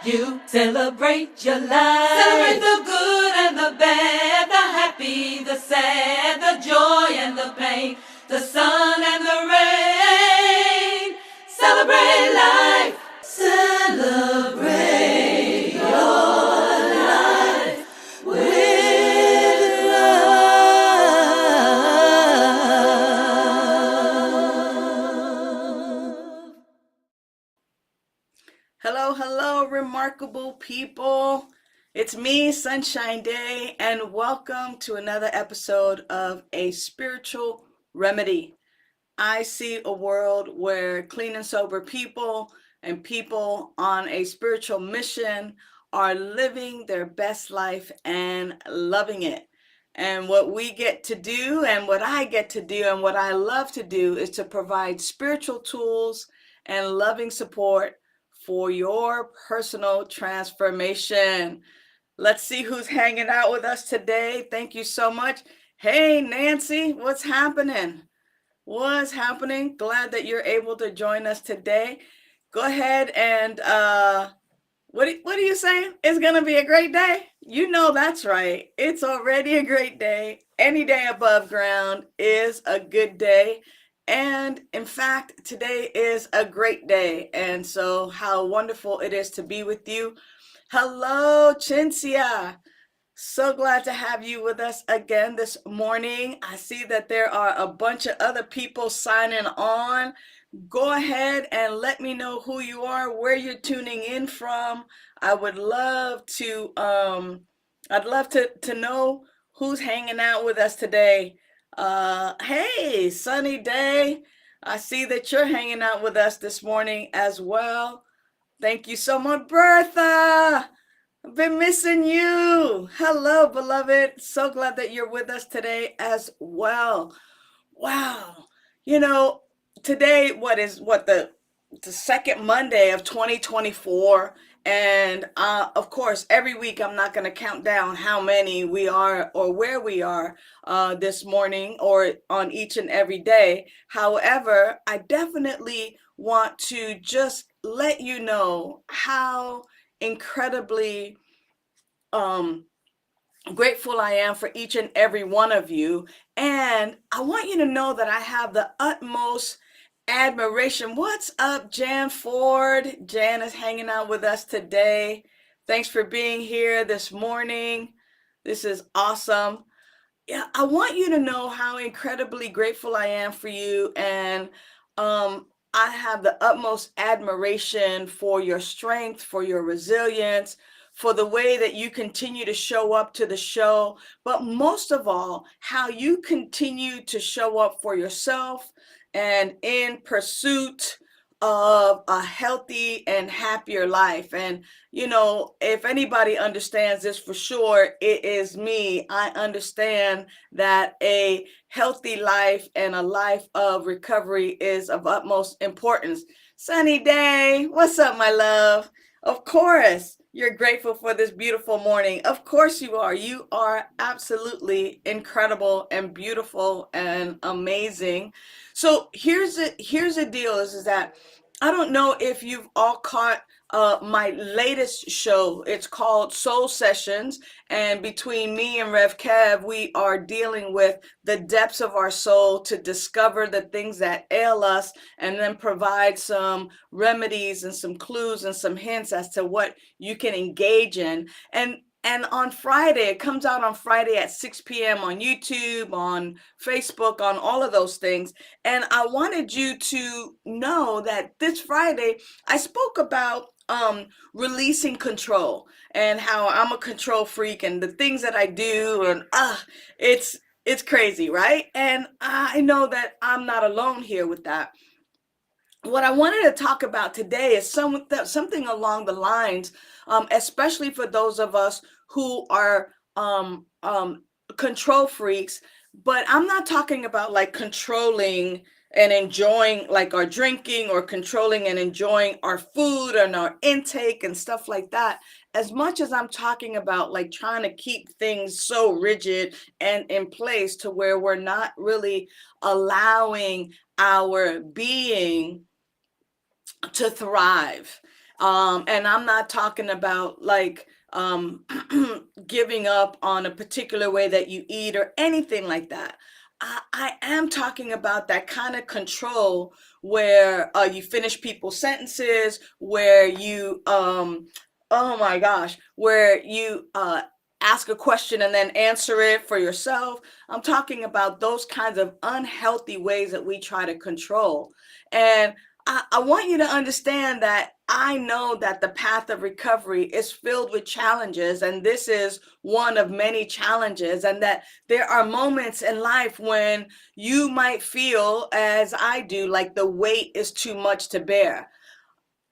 You celebrate your life. Celebrate the good and the bad, the happy, the sad, the joy and the pain, the sun and the rain. Celebrate life. Celebrate your life with love. Hello, hello, remarkable people. It's me, Sunshine Day, and welcome to another episode of A Spiritual Remedy. I see a world where clean and sober people and people on a spiritual mission are living their best life and loving it. And what we get to do, and what I get to do, and what I love to do is to provide spiritual tools and loving support for your personal transformation. Let's see who's hanging out with us today. Thank you so much. Hey, Nancy, what's happening? What's happening? Glad that you're able to join us today. Go ahead and what are you saying? It's gonna be a great day. You know that's right. It's already a great day. Any day above ground is a good day. And in fact, today is a great day. And so how wonderful it is to be with you. Hello, Chinsia. So glad to have you with us again this morning. I see that there are a bunch of other people signing on. Go ahead and let me know who you are, where you're tuning in from. I would love to know who's hanging out with us today. Hey, Sunny Day. I see that you're hanging out with us this morning as well. Thank you so much, Bertha. I've been missing you. Hello, beloved. So glad that you're with us today as well. Wow. You know, today the second Monday of 2024, and of course every week I'm not going to count down how many we are or where we are this morning or on each and every day. However, I definitely want to just let you know how incredibly grateful I am for each and every one of you. And I want you to know that I have the utmost admiration. What's up, Jan Ford? Jan is hanging out with us today. Thanks for being here this morning. This is awesome. Yeah, I want you to know how incredibly grateful I am for you. And I have the utmost admiration for your strength, for your resilience, for the way that you continue to show up to the show, but most of all, how you continue to show up for yourself and in pursuit of a healthy and happier life. And, you know, if anybody understands this for sure, it is me. I understand that a healthy life and a life of recovery is of utmost importance. Sunny Day, what's up, my love? Of course, you're grateful for this beautiful morning. Of course you are. You are absolutely incredible and beautiful and amazing. So here's the deal is that I don't know if you've all caught my latest show. It's called Soul Sessions, and between me and Rev Kev, we are dealing with the depths of our soul to discover the things that ail us and then provide some remedies and some clues and some hints as to what you can engage in. And on Friday, it comes out on Friday at 6 p.m. on YouTube, on Facebook, on all of those things. And I wanted you to know that this Friday, I spoke about releasing control and how I'm a control freak and the things that I do. And it's crazy, right? And I know that I'm not alone here with that. What I wanted to talk about today is something along the lines, especially for those of us who are control freaks. But I'm not talking about like controlling and enjoying like our drinking or controlling and enjoying our food and our intake and stuff like that. As much as I'm talking about like trying to keep things so rigid and in place to where we're not really allowing our being to thrive. And I'm not talking about like giving up on a particular way that you eat or anything like that. I am talking about that kind of control where you finish people's sentences, where you, oh my gosh, where you ask a question and then answer it for yourself. I'm talking about those kinds of unhealthy ways that we try to control. And I want you to understand that I know that the path of recovery is filled with challenges, and this is one of many challenges, and that there are moments in life when you might feel, as I do, like the weight is too much to bear.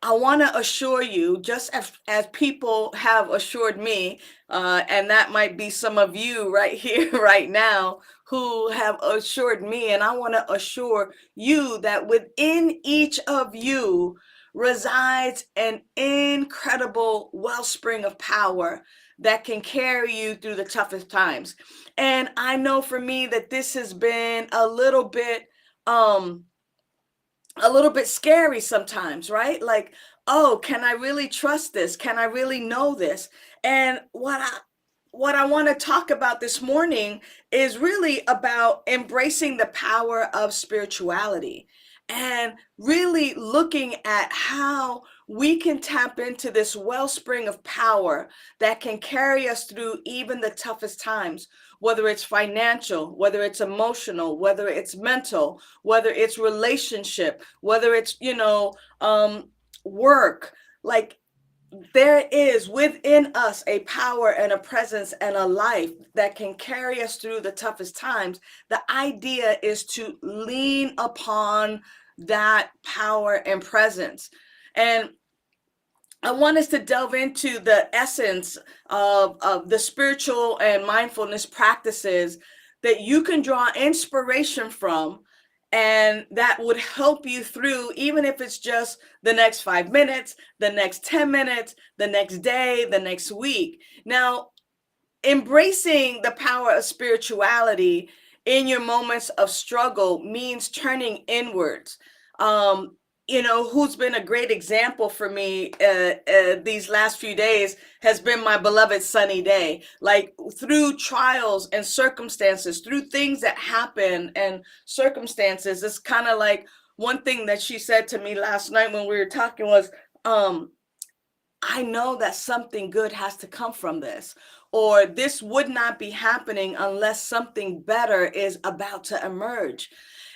I want to assure you, just as people have assured me, and that might be some of you right here, right now, who have assured me, and I want to assure you that within each of you resides an incredible wellspring of power that can carry you through the toughest times. And I know for me that this has been um, a little bit scary sometimes, right? Like, oh, can I really trust this? Can I really know this? And what I want to talk about this morning is really about embracing the power of spirituality and really looking at how we can tap into this wellspring of power that can carry us through even the toughest times, whether it's financial, whether it's emotional, whether it's mental, whether it's relationship, whether it's, work. Like, there is within us a power and a presence and a life that can carry us through the toughest times. The idea is to lean upon that power and presence. And I want us to delve into the essence of the spiritual and mindfulness practices that you can draw inspiration from, and that would help you through, even if it's just the next 5 minutes, the next 10 minutes, the next day, the next week. Now, embracing the power of spirituality in your moments of struggle means turning inwards. Who's been a great example for me these last few days has been my beloved Sunny Day. Like, through trials and circumstances, through things that happen and circumstances, it's kind of like one thing that she said to me last night when we were talking was, I know that something good has to come from this, or this would not be happening unless something better is about to emerge.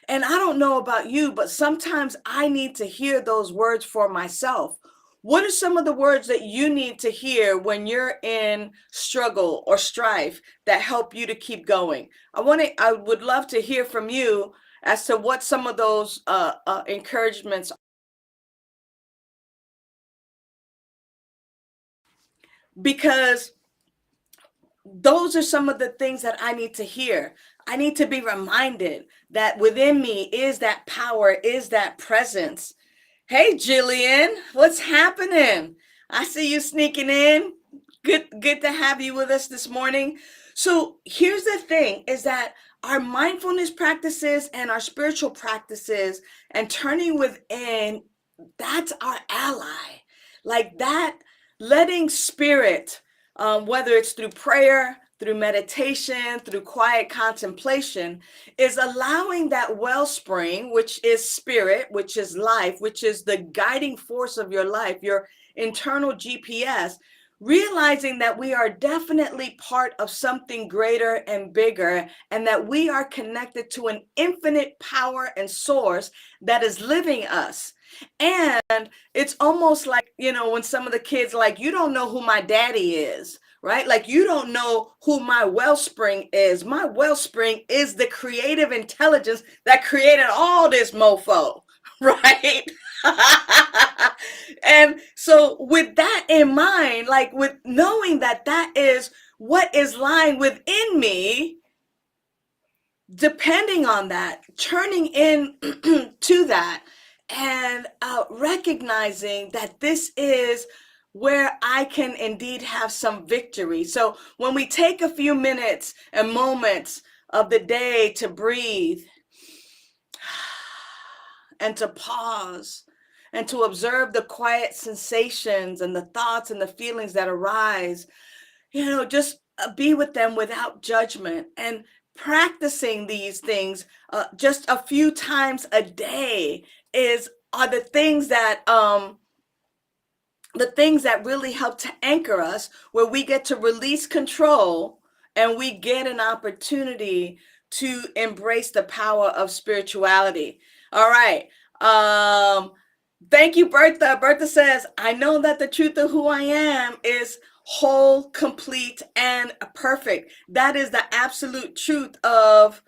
And I don't know about you, but sometimes I need to hear those words for myself. What are some of the words that you need to hear when you're in struggle or strife that help you to keep going? I would love to hear from you as to what some of those encouragements, because those are some of the things that I need to hear. I need to be reminded that within me is that power, is that presence. Hey, Jillian, what's happening? I see you sneaking in. Good to have you with us this morning. So here's the thing, is that our mindfulness practices and our spiritual practices and turning within, that's our ally. Like that, letting spirit, whether it's through prayer, through meditation, through quiet contemplation, is allowing that wellspring, which is spirit, which is life, which is the guiding force of your life, your internal GPS, realizing that we are definitely part of something greater and bigger, and that we are connected to an infinite power and source that is living us. And it's almost like, when some of the kids, like, you don't know who my daddy is, right? Like, you don't know who my wellspring is. My wellspring is the creative intelligence that created all this mofo, right? And so with that in mind, like, with knowing that that is what is lying within me, depending on that, turning in to that, and recognizing that this is where I can indeed have some victory. So when we take a few minutes and moments of the day to breathe and to pause and to observe the quiet sensations and the thoughts and the feelings that arise. Just be with them without judgment, and practicing these things just a few times a day are the things that really help to anchor us, where we get to release control and we get an opportunity to embrace the power of spirituality. All right. Thank you, Bertha. Bertha says, I know that the truth of who I am is whole, complete, and perfect. That is the absolute truth of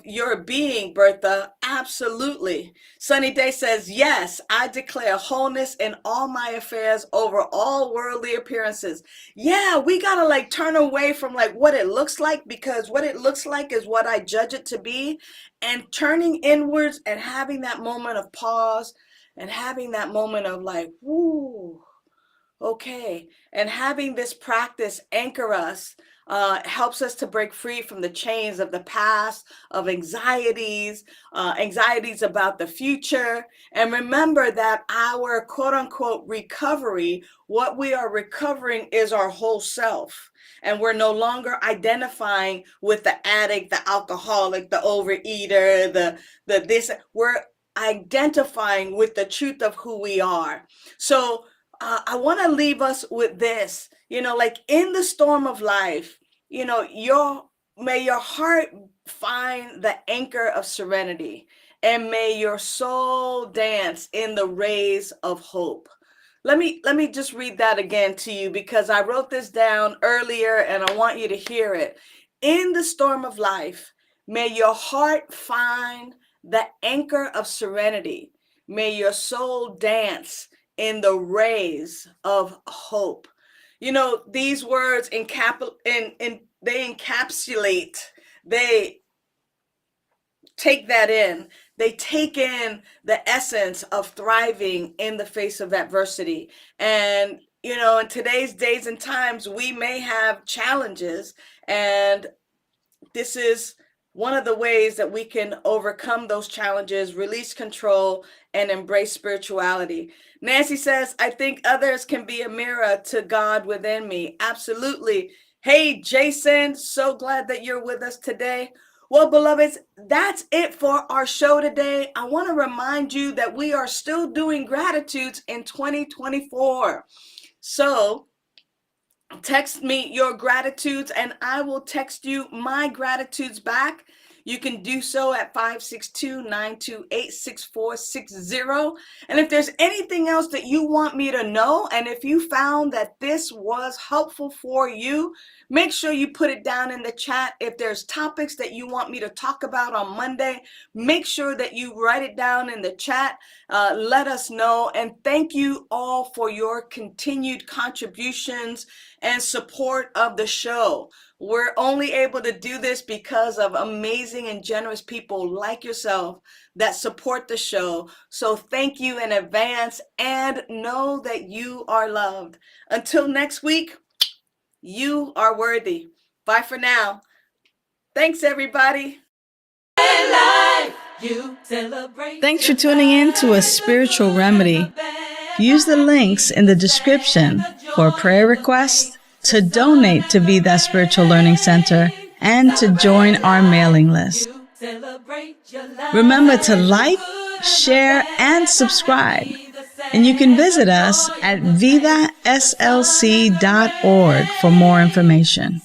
your being, Bertha. Absolutely. Sunny Day says, yes, I declare wholeness in all my affairs over all worldly appearances. Yeah, we gotta turn away from what it looks like, because what it looks like is what I judge it to be, and turning inwards and having that moment of pause and having that moment of whoo, okay, and having this practice anchor us helps us to break free from the chains of the past, of anxieties about the future. And remember that our quote unquote recovery, what we are recovering is our whole self. And we're no longer identifying with the addict, the alcoholic, the overeater, the this. We're identifying with the truth of who we are. So I want to leave us with this, in the storm of life, may your heart find the anchor of serenity, and may your soul dance in the rays of hope. Let me just read that again to you, because I wrote this down earlier and I want you to hear it. In the storm of life, may your heart find the anchor of serenity. May your soul dance in the rays of hope. These words they encapsulate, they take that in. They take in the essence of thriving in the face of adversity. And, in today's days and times, we may have challenges, and this is one of the ways that we can overcome those challenges, release control, and embrace spirituality. Nancy says, I think others can be a mirror to God within me. Absolutely. Hey, Jason, so glad that you're with us today. Well, beloveds, that's it for our show today. I want to remind you that we are still doing gratitudes in 2024. So text me your gratitudes and I will text you my gratitudes back. You can do so at 562-928-6460. And if there's anything else that you want me to know, and if you found that this was helpful for you, make sure you put it down in the chat. If there's topics that you want me to talk about on Monday, make sure that you write it down in the chat. Let us know. And thank you all for your continued contributions and support of the show. We're only able to do this because of amazing and generous people like yourself that support the show. So thank you in advance, and know that you are loved. Until next week, you are worthy. Bye for now. Thanks, everybody. Thanks for tuning in to A Spiritual Remedy. Use the links in the description for a prayer request, to donate to Be That Spiritual Learning Center, and to join our mailing list. Remember to like, share, and subscribe. And you can visit us at vidaslc.org for more information.